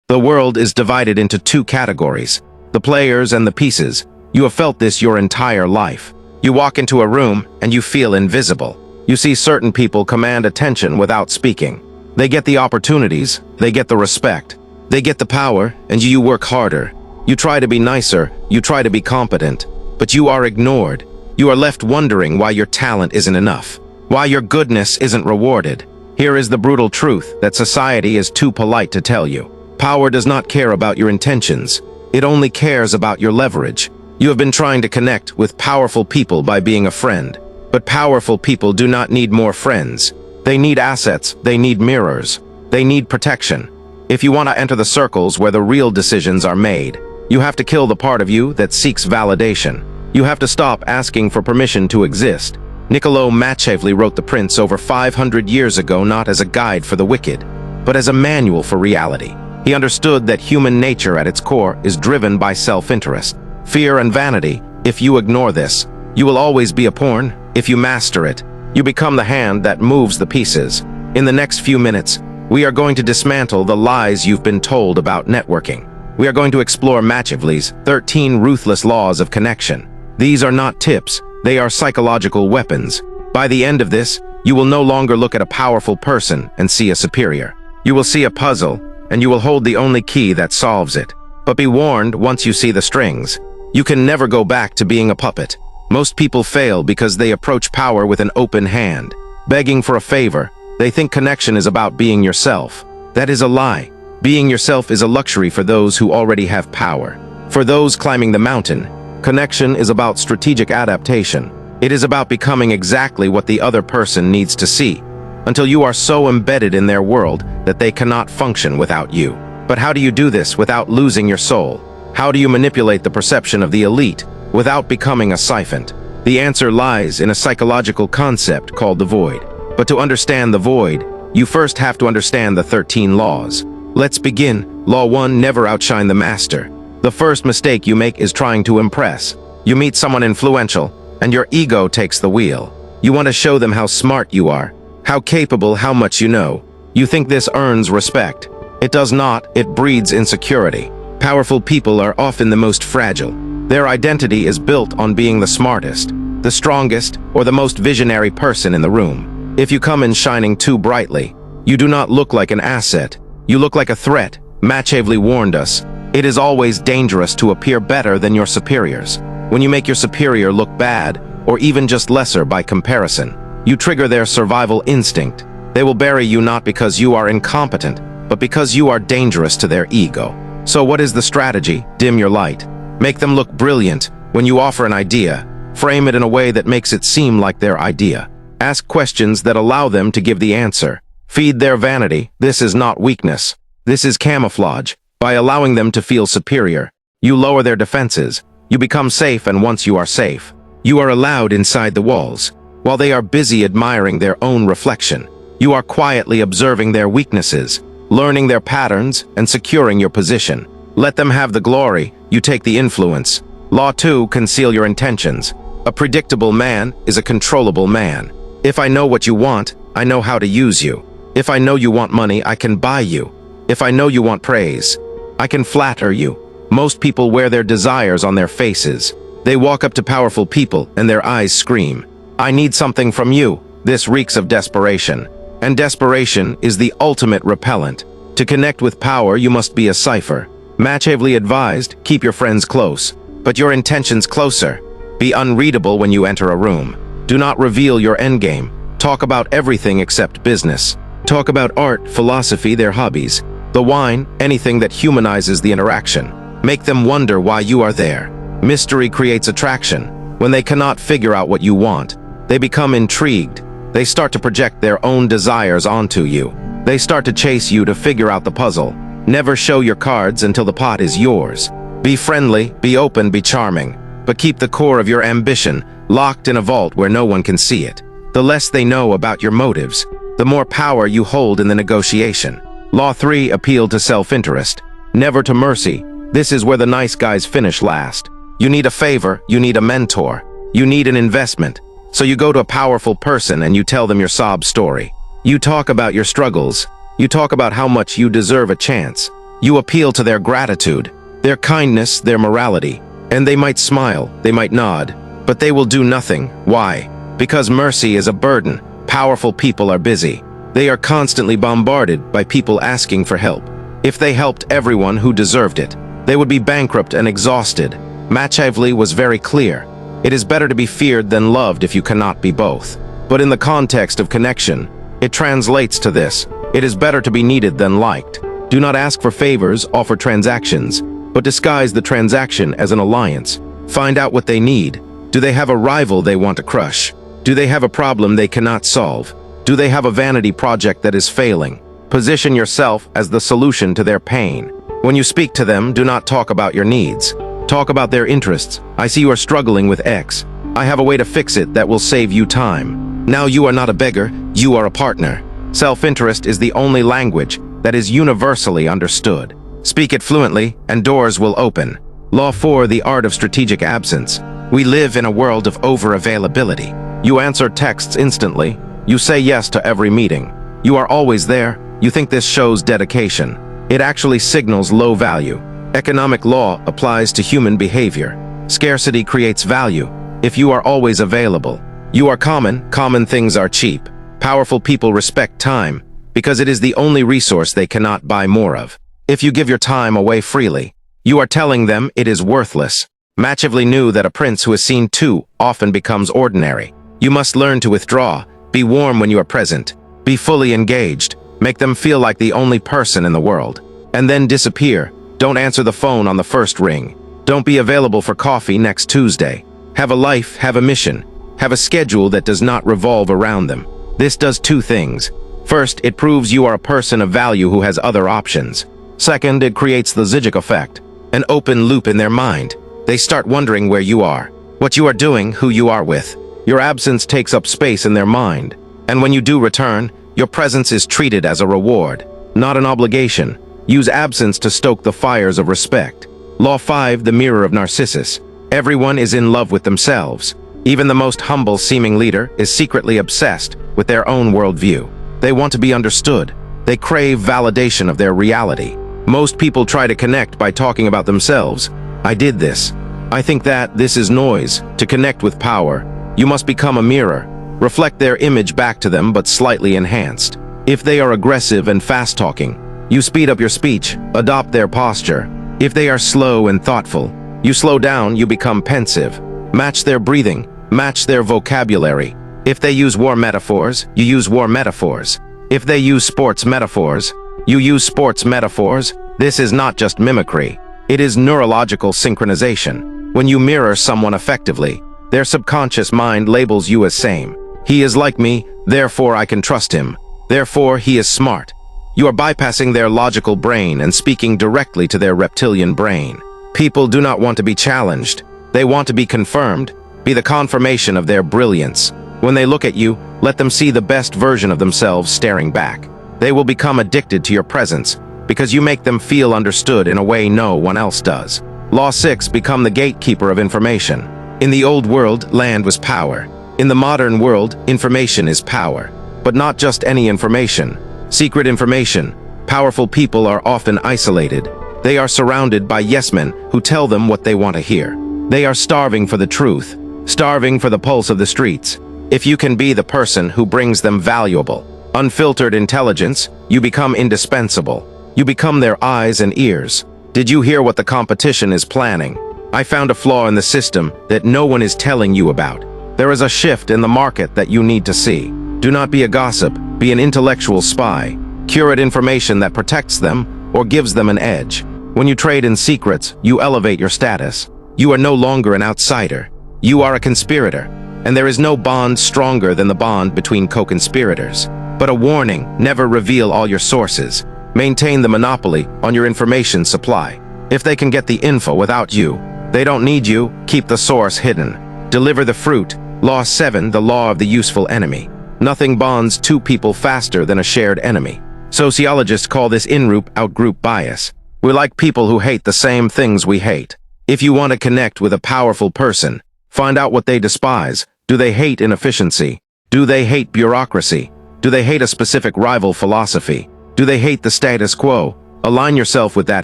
The world is divided into two categories, the players and the pieces. You have felt this your entire life. You walk into a room and you feel invisible. You see certain people command attention without speaking. They get the opportunities, they get the respect, they get the power, and you work harder. You try to be nicer, you try to be competent, but you are ignored. You are left wondering why your talent isn't enough, why your goodness isn't rewarded. Here is the brutal truth that society is too polite to tell you. Power does not care about your intentions. It only cares about your leverage. You have been trying to connect with powerful people by being a friend. But powerful people do not need more friends. They need assets, they need mirrors, they need protection. If you want to enter the circles where the real decisions are made, you have to kill the part of you that seeks validation. You have to stop asking for permission to exist. Niccolo Machiavelli wrote The Prince over 500 years ago not as a guide for the wicked, but as a manual for reality. He understood that human nature at its core is driven by self-interest, fear and vanity. If you ignore this, you will always be a pawn. If you master it, you become the hand that moves the pieces. In the next few minutes, we are going to dismantle the lies you've been told about networking. We are going to explore Machiavelli's 13 ruthless laws of connection. These are not tips, they are psychological weapons. By the end of this, you will no longer look at a powerful person and see a superior. You will see a puzzle, and you will hold the only key that solves it. But be warned, once you see the strings, you can never go back to being a puppet. Most people fail because they approach power with an open hand, begging for a favor. They think connection is about being yourself. That is a lie. Being yourself is a luxury for those who already have power. For those climbing the mountain, connection is about strategic adaptation. It is about becoming exactly what the other person needs to see, until you are so embedded in their world that they cannot function without you. But how do you do this without losing your soul? How do you manipulate the perception of the elite without becoming a siphon? The answer lies in a psychological concept called the void. But to understand the void, you first have to understand the 13 laws. Let's begin. Law 1, never outshine the master. The first mistake you make is trying to impress. You meet someone influential, and your ego takes the wheel. You want to show them how smart you are, how capable, how much you know. You think this earns respect. It does not, it breeds insecurity. Powerful people are often the most fragile. Their identity is built on being the smartest, the strongest, or the most visionary person in the room. If you come in shining too brightly, you do not look like an asset. You look like a threat. Machiavelli warned us. It is always dangerous to appear better than your superiors. When you make your superior look bad, or even just lesser by comparison, you trigger their survival instinct. They will bury you not because you are incompetent, but because you are dangerous to their ego. So what is the strategy? Dim your light. Make them look brilliant. When you offer an idea, frame it in a way that makes it seem like their idea. Ask questions that allow them to give the answer. Feed their vanity. This is not weakness. This is camouflage. By allowing them to feel superior, you lower their defenses. You become safe, and once you are safe, you are allowed inside the walls. While they are busy admiring their own reflection, you are quietly observing their weaknesses, learning their patterns, and securing your position. Let them have the glory, you take the influence. Law 2, conceal your intentions. A predictable man is a controllable man. If I know what you want, I know how to use you. If I know you want money, I can buy you. If I know you want praise, I can flatter you. Most people wear their desires on their faces. They walk up to powerful people and their eyes scream, "I need something from you." This reeks of desperation. And desperation is the ultimate repellent. To connect with power, you must be a cipher. Machiavelli advised, keep your friends close, but your intentions closer. Be unreadable when you enter a room. Do not reveal your endgame. Talk about everything except business. Talk about art, philosophy, their hobbies, the wine, anything that humanizes the interaction. Make them wonder why you are there. Mystery creates attraction. When they cannot figure out what you want, they become intrigued. They start to project their own desires onto you. They start to chase you to figure out the puzzle. Never show your cards until the pot is yours. Be friendly, be open, be charming, but keep the core of your ambition locked in a vault where no one can see it. The less they know about your motives, the more power you hold in the negotiation. Law 3, appeal to self-interest, never to mercy. This is where the nice guys finish last. You need a favor, you need a mentor, you need an investment. So you go to a powerful person and you tell them your sob story. You talk about your struggles. You talk about how much you deserve a chance. You appeal to their gratitude, their kindness, their morality, and they might smile, they might nod, but they will do nothing. Why? Because mercy is a burden. Powerful people are busy. They are constantly bombarded by people asking for help. If they helped everyone who deserved it, they would be bankrupt and exhausted. Machiavelli was very clear. It is better to be feared than loved if you cannot be both. But in the context of connection, it translates to this: it is better to be needed than liked. Do not ask for favors, offer transactions, but disguise the transaction as an alliance. Find out what they need. Do they have a rival they want to crush? Do they have a problem they cannot solve? Do they have a vanity project that is failing? Position yourself as the solution to their pain. When you speak to them, do not talk about your needs. Talk about their interests. I see you are struggling with X. I have a way to fix it that will save you time. Now you are not a beggar, you are a partner. Self-interest is the only language that is universally understood. Speak it fluently, and doors will open. Law 4, the art of strategic absence. We live in a world of over-availability. You answer texts instantly. You say yes to every meeting. You are always there. You think this shows dedication. It actually signals low value. Economic law applies to human behavior. Scarcity creates value. If you are always available, you are common. Common things are cheap. Powerful people respect time because it is the only resource they cannot buy more of. If you give your time away freely, you are telling them it is worthless. Machiavelli knew that a prince who is seen too often becomes ordinary. You must learn to withdraw. Be warm when you are present. Be fully engaged. Make them feel like the only person in the world. And then disappear. Don't answer the phone on the first ring. Don't be available for coffee next Tuesday. Have a life, have a mission. Have a schedule that does not revolve around them. This does two things. First, it proves you are a person of value who has other options. Second, it creates the Zizek effect, an open loop in their mind. They start wondering where you are, what you are doing, who you are with. Your absence takes up space in their mind. And when you do return, your presence is treated as a reward, not an obligation. Use absence to stoke the fires of respect. Law 5, the mirror of Narcissus. Everyone is in love with themselves. Even the most humble-seeming leader is secretly obsessed with their own worldview. They want to be understood. They crave validation of their reality. Most people try to connect by talking about themselves. I did this. I think that this is noise. To connect with power, you must become a mirror. Reflect their image back to them, but slightly enhanced. If they are aggressive and fast-talking, you speed up your speech, adopt their posture. If they are slow and thoughtful, you slow down, you become pensive. Match their breathing, match their vocabulary. If they use war metaphors, you use war metaphors. If they use sports metaphors, you use sports metaphors. This is not just mimicry. It is neurological synchronization. When you mirror someone effectively, their subconscious mind labels you as same. He is like me, therefore I can trust him. Therefore he is smart. You are bypassing their logical brain and speaking directly to their reptilian brain. People do not want to be challenged. They want to be confirmed, be the confirmation of their brilliance. When they look at you, let them see the best version of themselves staring back. They will become addicted to your presence because you make them feel understood in a way no one else does. Law 6, become the gatekeeper of information. In the old world, land was power. In the modern world, information is power. But not just any information. Secret information. Powerful people are often isolated. They are surrounded by yes-men who tell them what they want to hear. They are starving for the truth, starving for the pulse of the streets. If you can be the person who brings them valuable, unfiltered intelligence, you become indispensable. You become their eyes and ears. Did you hear what the competition is planning? I found a flaw in the system that no one is telling you about. There is a shift in the market that you need to see. Do not be a gossip, be an intellectual spy. Curate information that protects them or gives them an edge. When you trade in secrets, you elevate your status. You are no longer an outsider. You are a conspirator, and there is no bond stronger than the bond between co-conspirators. But a warning, never reveal all your sources. Maintain the monopoly on your information supply. If they can get the info without you, they don't need you, keep the source hidden. Deliver the fruit. Law 7, the law of the useful enemy. Nothing bonds two people faster than a shared enemy. Sociologists call this in-group, out-group bias. We like people who hate the same things we hate. If you want to connect with a powerful person, find out what they despise. Do they hate inefficiency? Do they hate bureaucracy? Do they hate a specific rival philosophy? Do they hate the status quo? Align yourself with that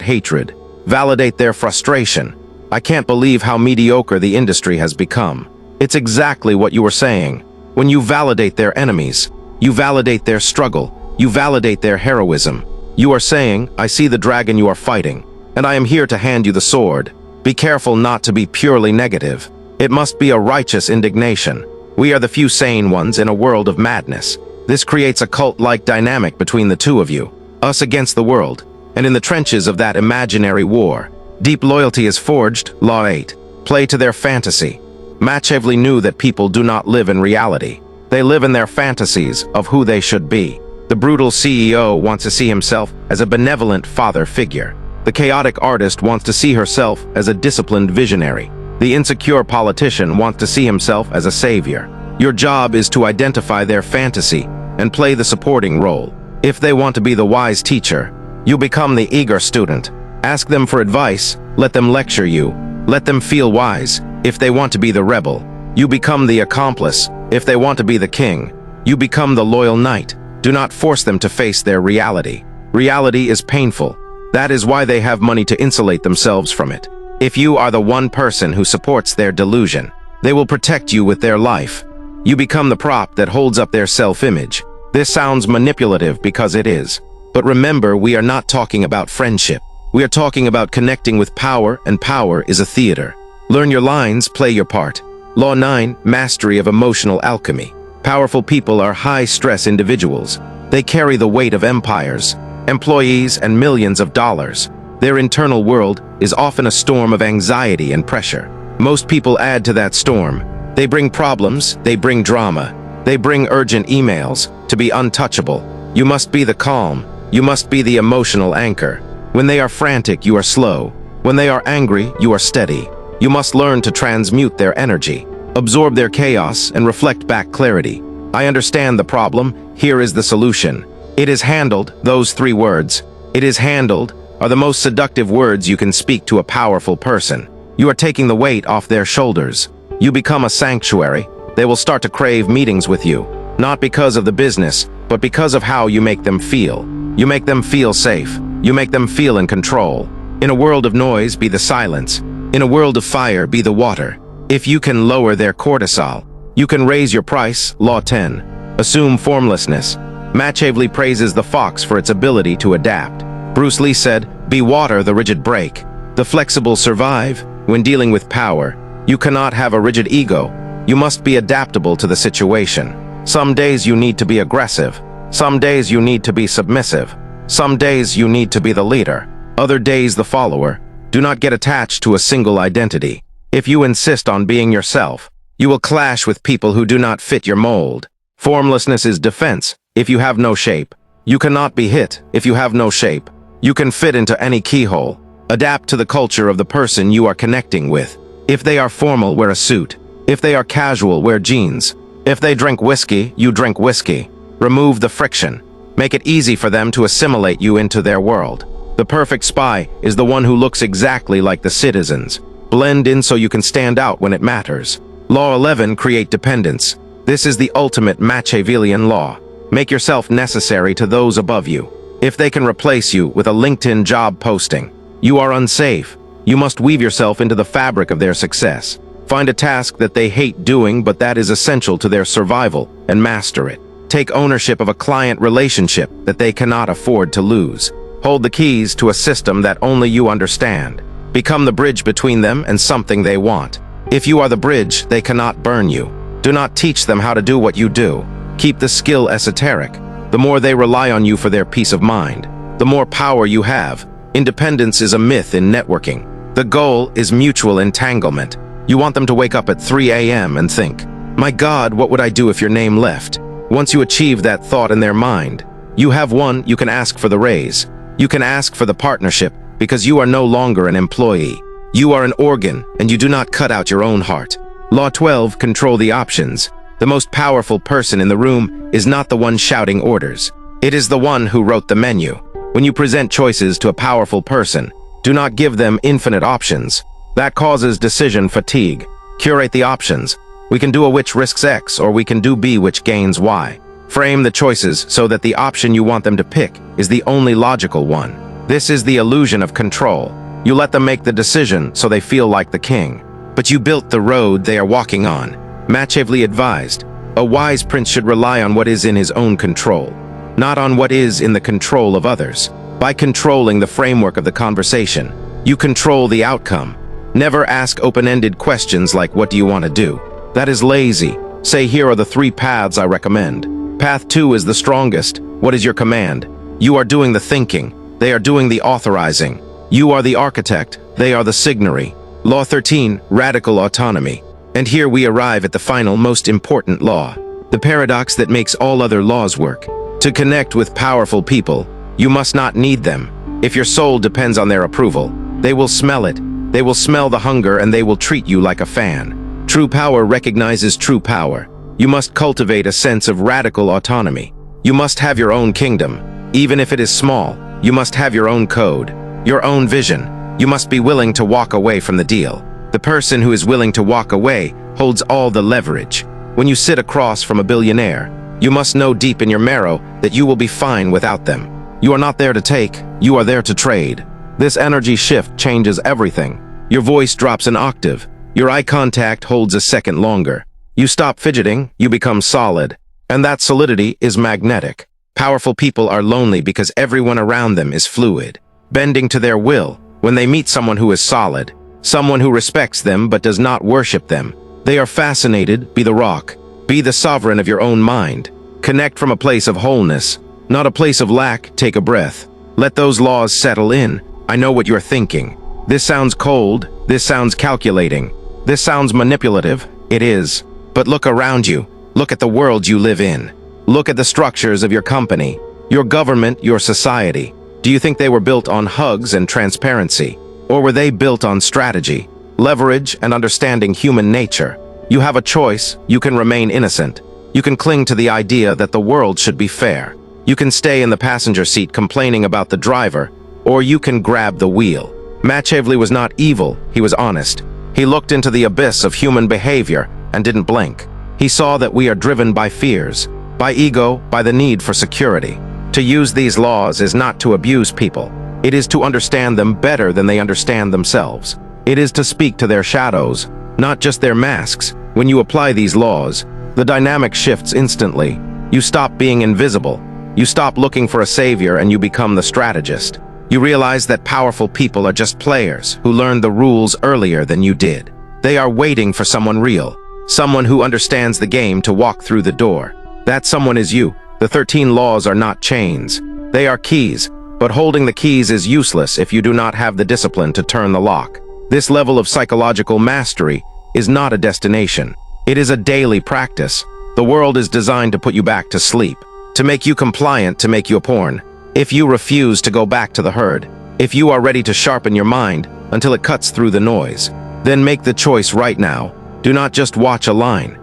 hatred. Validate their frustration. I can't believe how mediocre the industry has become. It's exactly what you were saying. When you validate their enemies, you validate their struggle, you validate their heroism. You are saying, I see the dragon you are fighting, and I am here to hand you the sword. Be careful not to be purely negative. It must be a righteous indignation. We are the few sane ones in a world of madness. This creates a cult-like dynamic between the two of you, us against the world, and in the trenches of that imaginary war. Deep loyalty is forged, Law 8. Play to their fantasy. Machiavelli knew that people do not live in reality. They live in their fantasies of who they should be. The brutal CEO wants to see himself as a benevolent father figure. The chaotic artist wants to see herself as a disciplined visionary. The insecure politician wants to see himself as a savior. Your job is to identify their fantasy and play the supporting role. If they want to be the wise teacher, you become the eager student. Ask them for advice, let them lecture you, let them feel wise. If they want to be the rebel, you become the accomplice. If they want to be the king, you become the loyal knight. Do not force them to face their reality. Reality is painful. That is why they have money to insulate themselves from it. If you are the one person who supports their delusion, they will protect you with their life. You become the prop that holds up their self-image. This sounds manipulative because it is. But remember, we are not talking about friendship. We are talking about connecting with power, and power is a theater. Learn your lines, play your part. Law 9, mastery of emotional alchemy. Powerful people are high-stress individuals. They carry the weight of empires, employees, and millions of dollars. Their internal world is often a storm of anxiety and pressure. Most people add to that storm. They bring problems, they bring drama, they bring urgent emails. To be untouchable, you must be the calm, you must be the emotional anchor. When they are frantic, you are slow. When they are angry, you are steady. You must learn to transmute their energy, absorb their chaos, and reflect back clarity. I understand the problem, here is the solution. It is handled, those 3 words. It is handled are the most seductive words you can speak to a powerful person. You are taking the weight off their shoulders. You become a sanctuary. They will start to crave meetings with you, not because of the business, but because of how you make them feel. You make them feel safe. You make them feel in control. In a world of noise, be the silence. In a world of fire, be the water. If you can lower their cortisol, you can raise your price. Law 10. Assume formlessness. Machiavelli praises the fox for its ability to adapt. Bruce Lee said, be water, the rigid break. The flexible survive. When dealing with power, you cannot have a rigid ego. You must be adaptable to the situation. Some days you need to be aggressive. Some days you need to be submissive. Some days you need to be the leader. Other days the follower. Do not get attached to a single identity. If you insist on being yourself, you will clash with people who do not fit your mold. Formlessness is defense. If you have no shape, you cannot be hit. If you have no shape, you can fit into any keyhole. Adapt to the culture of the person you are connecting with. If they are formal, wear a suit. If they are casual, wear jeans. If they drink whiskey, you drink whiskey. Remove the friction. Make it easy for them to assimilate you into their world. The perfect spy is the one who looks exactly like the citizens. Blend in so you can stand out when it matters. Law 11, create dependence. This is the ultimate Machiavellian law. Make yourself necessary to those above you. If they can replace you with a LinkedIn job posting, you are unsafe. You must weave yourself into the fabric of their success. Find a task that they hate doing but that is essential to their survival and master it. Take ownership of a client relationship that they cannot afford to lose. Hold the keys to a system that only you understand. Become the bridge between them and something they want. If you are the bridge, they cannot burn you. Do not teach them how to do what you do. Keep the skill esoteric. The more they rely on you for their peace of mind, the more power you have. Independence is a myth in networking. The goal is mutual entanglement. You want them to wake up at 3 a.m. and think, my God, what would I do if your name left? Once you achieve that thought in their mind, you have won. You can ask for the raise. You can ask for the partnership because you are no longer an employee. You are an organ and you do not cut out your own heart. Law 12, control the options. The most powerful person in the room is not the one shouting orders. It is the one who wrote the menu. When you present choices to a powerful person, do not give them infinite options. That causes decision fatigue. Curate the options. We can do A which risks X, or we can do B which gains Y. Frame the choices so that the option you want them to pick is the only logical one. This is the illusion of control. You let them make the decision so they feel like the king. But you built the road they are walking on. Machiavelli advised, a wise prince should rely on what is in his own control, not on what is in the control of others. By controlling the framework of the conversation, you control the outcome. Never ask open-ended questions like, what do you want to do? That is lazy. Say, here are the 3 paths I recommend. Path 2 is the strongest. What is your command? You are doing the thinking. They are doing the authorizing. You are the architect. They are the signatory. Law 13, radical autonomy. And here we arrive at the final, most important law, the paradox that makes all other laws work. To connect with powerful people, you must not need them. If your soul depends on their approval, they will smell it. They will smell the hunger and they will treat you like a fan. True power recognizes true power. You must cultivate a sense of radical autonomy. You must have your own kingdom. Even if it is small, you must have your own code, your own vision. You must be willing to walk away from the deal. The person who is willing to walk away holds all the leverage. When you sit across from a billionaire, you must know deep in your marrow that you will be fine without them. You are not there to take, you are there to trade. This energy shift changes everything. Your voice drops an octave. Your eye contact holds a second longer. You stop fidgeting, you become solid. And that solidity is magnetic. Powerful people are lonely because everyone around them is fluid, bending to their will. When they meet someone who is solid, someone who respects them but does not worship them, they are fascinated. Be the rock. Be the sovereign of your own mind. Connect from a place of wholeness, not a place of lack. Take a breath. Let those laws settle in. I know what you're thinking. This sounds cold. This sounds calculating. This sounds manipulative. It is. But look around you. Look at the world you live in. Look at the structures of your company, your government, your society. Do you think they were built on hugs and transparency? Or were they built on strategy, leverage, and understanding human nature? You have a choice. You can remain innocent. You can cling to the idea that the world should be fair. You can stay in the passenger seat complaining about the driver, or you can grab the wheel. Machiavelli was not evil, he was honest. He looked into the abyss of human behavior and didn't blink. He saw that we are driven by fears, by ego, by the need for security. To use these laws is not to abuse people. It is to understand them better than they understand themselves. It is to speak to their shadows, not just their masks. When you apply these laws, the dynamic shifts instantly. You stop being invisible. You stop looking for a savior and you become the strategist. You realize that powerful people are just players who learned the rules earlier than you did. They are waiting for someone real, someone who understands the game to walk through the door. That someone is you. The 13 laws are not chains. They are keys, but holding the keys is useless if you do not have the discipline to turn the lock. This level of psychological mastery is not a destination. It is a daily practice. The world is designed to put you back to sleep, to make you compliant, to make you a pawn. If you refuse to go back to the herd, if you are ready to sharpen your mind until it cuts through the noise, then make the choice right now. Do not just watch a line.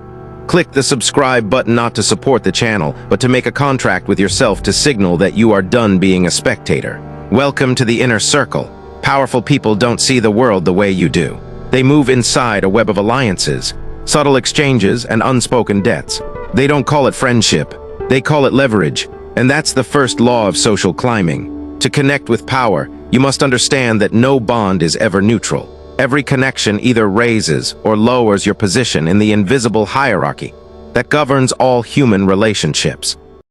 Click the subscribe button not to support the channel, but to make a contract with yourself to signal that you are done being a spectator. Welcome to the inner circle. Powerful people don't see the world the way you do. They move inside a web of alliances, subtle exchanges, and unspoken debts. They don't call it friendship. They call it leverage. And that's the first law of social climbing. To connect with power, you must understand that no bond is ever neutral. Every connection either raises or lowers your position in the invisible hierarchy that governs all human relationships.